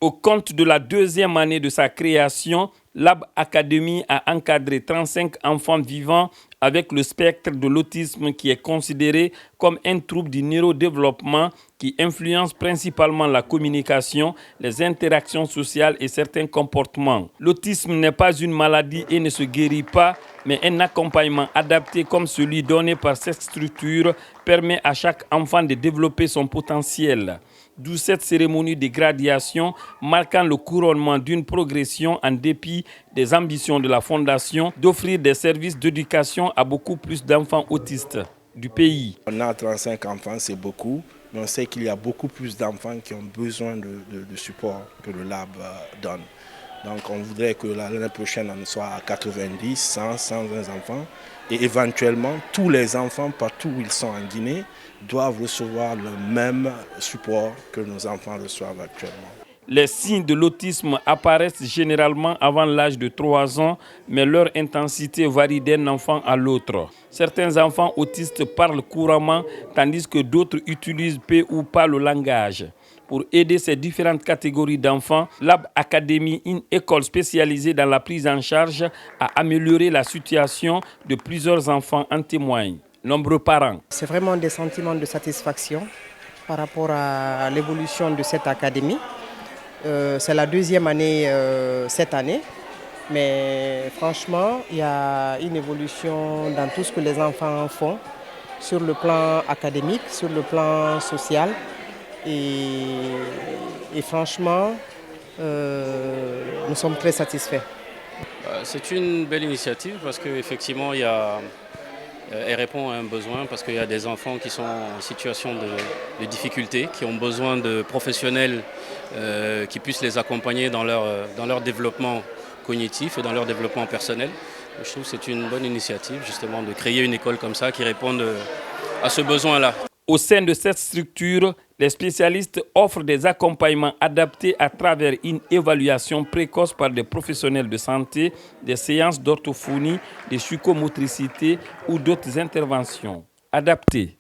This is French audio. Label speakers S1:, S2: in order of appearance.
S1: Au compte de la deuxième année de sa création, Lab Academy a encadré 35 enfants vivant avec le spectre de l'autisme qui est considéré comme un trouble du neurodéveloppement qui influence principalement la communication, les interactions sociales et certains comportements. L'autisme n'est pas une maladie et ne se guérit pas, mais un accompagnement adapté comme celui donné par cette structure permet à chaque enfant de développer son potentiel. D'où cette cérémonie de gradation marquant le couronnement d'une progression en dépit des ambitions de la Fondation d'offrir des services d'éducation à beaucoup plus d'enfants autistes du pays.
S2: On a 35 enfants, c'est beaucoup, mais on sait qu'il y a beaucoup plus d'enfants qui ont besoin de support que le Lab donne. Donc on voudrait que l'année prochaine on soit à 90, 100, 120 enfants et éventuellement tous les enfants partout où ils sont en Guinée doivent recevoir le même support que nos enfants reçoivent actuellement.
S1: Les signes de l'autisme apparaissent généralement avant l'âge de 3 ans, mais leur intensité varie d'un enfant à l'autre. Certains enfants autistes parlent couramment, tandis que d'autres utilisent peu ou pas le langage. Pour aider ces différentes catégories d'enfants, Lab Academy, une école spécialisée dans la prise en charge, a amélioré la situation de plusieurs enfants, en témoignent nombreux parents.
S3: C'est vraiment des sentiments de satisfaction par rapport à l'évolution de cette académie. C'est la deuxième année cette année, mais franchement, il y a une évolution dans tout ce que les enfants font, sur le plan académique, sur le plan social. Et franchement, nous sommes très satisfaits.
S4: C'est une belle initiative parce qu'effectivement, elle répond à un besoin parce qu'il y a des enfants qui sont en situation de difficulté, qui ont besoin de professionnels qui puissent les accompagner dans leur développement cognitif et dans leur développement personnel. Je trouve que c'est une bonne initiative justement de créer une école comme ça qui réponde à ce besoin-là.
S1: Au sein de cette structure, les spécialistes offrent des accompagnements adaptés à travers une évaluation précoce par des professionnels de santé, des séances d'orthophonie, de psychomotricité ou d'autres interventions adaptées.